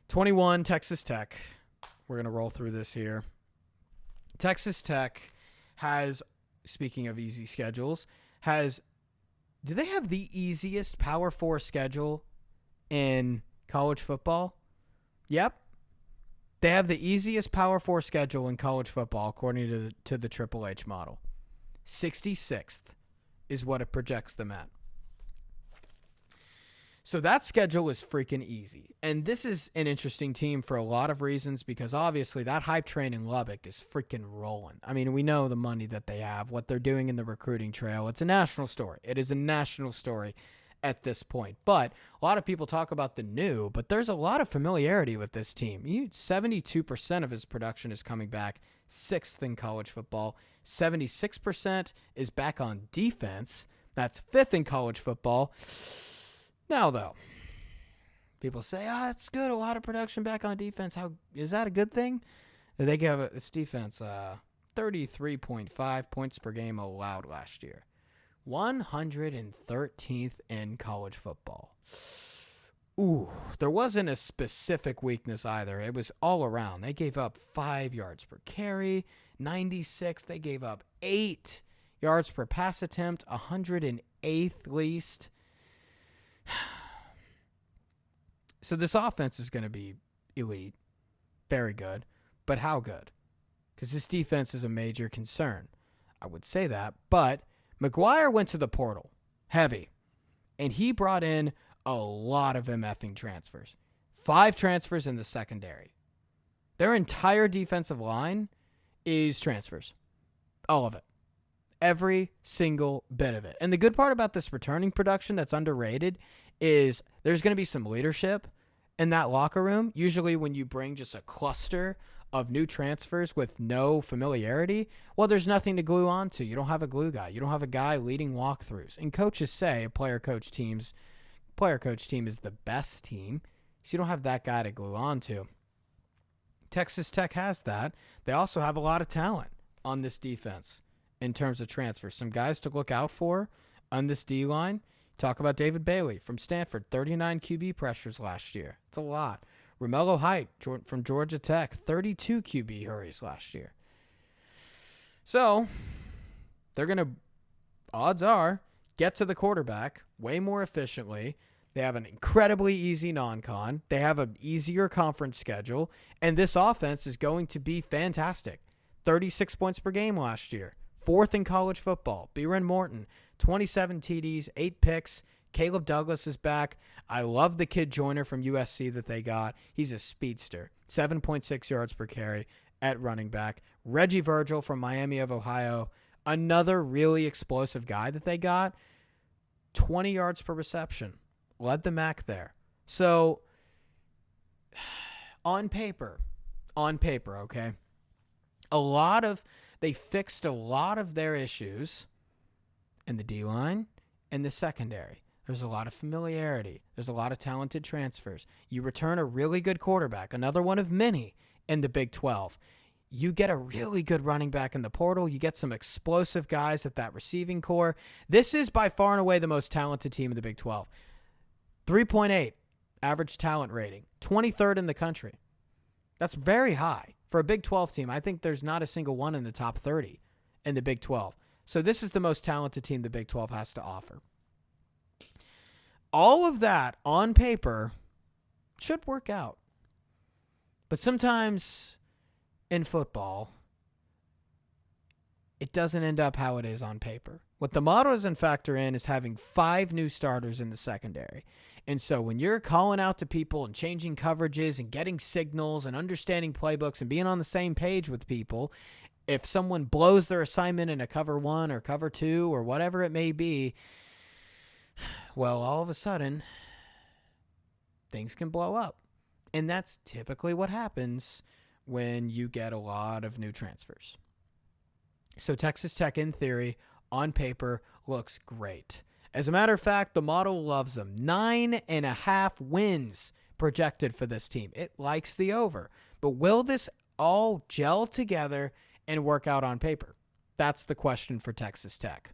21, Texas Tech. We're going to roll through this here. Texas Tech has, speaking of easy schedules, do they have the easiest Power 4 schedule in college football? Yep. They have the easiest Power 4 schedule in college football according to the Triple H model. 66th is what it projects them at. So that schedule is freaking easy. And this is an interesting team for a lot of reasons because obviously that hype train in Lubbock is freaking rolling. I mean, we know the money that they have, what they're doing in the recruiting trail. It's a national story. It is a national story at this point. But a lot of people talk about the new, but there's a lot of familiarity with this team. 72% of his production is coming back, 6th in college football. 76% is back on defense. That's 5th in college football. Now, though, people say, it's good. A lot of production back on defense. How is that a good thing? They gave this defense 33.5 points per game allowed last year. 113th in college football. Ooh, there wasn't a specific weakness either. It was all around. They gave up 5 yards per carry, 96. They gave up 8 yards per pass attempt, 108th least. So this offense is going to be elite, very good, but how good? Because this defense is a major concern. I would say that, but McGuire went to the portal, heavy, and he brought in a lot of MFing transfers. 5 transfers in the secondary. Their entire defensive line is transfers. All of it. Every single bit of it. And the good part about this returning production that's underrated is there's going to be some leadership in that locker room. Usually when you bring just a cluster of new transfers with no familiarity, well, there's nothing to glue on to. You don't have a glue guy. You don't have a guy leading walkthroughs. And coaches say a player-coach team is the best team, so you don't have that guy to glue on to. Texas Tech has that. They also have a lot of talent on this defense. In terms of transfers, some guys to look out for on this D-line. Talk about David Bailey from Stanford, 39 QB pressures last year. It's a lot. Romello Height from Georgia Tech, 32 QB hurries last year. So they're going to, odds are, get to the quarterback way more efficiently. They have an incredibly easy non-con. They have an easier conference schedule. And this offense is going to be fantastic. 36 points per game last year. 4th in college football. Byron Morton, 27 TDs, 8 picks. Caleb Douglas is back. I love the kid Joyner from USC that they got. He's a speedster. 7.6 yards per carry at running back. Reggie Virgil from Miami of Ohio, another really explosive guy that they got. 20 yards per reception. Led the MAC there. So, on paper, okay, they fixed a lot of their issues in the D-line and the secondary. There's a lot of familiarity. There's a lot of talented transfers. You return a really good quarterback, another one of many in the Big 12. You get a really good running back in the portal. You get some explosive guys at that receiving core. This is by far and away the most talented team in the Big 12. 3.8 average talent rating, 23rd in the country. That's very high. For a Big 12 team, I think there's not a single one in the top 30 in the Big 12. So this is the most talented team the Big 12 has to offer. All of that on paper should work out. But sometimes in football, it doesn't end up how it is on paper. What the model doesn't factor in is having 5 new starters in the secondary. And so when you're calling out to people and changing coverages and getting signals and understanding playbooks and being on the same page with people, if someone blows their assignment in a cover 1 or cover 2 or whatever it may be, well, all of a sudden, things can blow up. And that's typically what happens when you get a lot of new transfers. So Texas Tech, in theory, on paper, looks great. As a matter of fact, the model loves them. 9.5 wins projected for this team. It likes the over. But will this all gel together and work out on paper? That's the question for Texas Tech.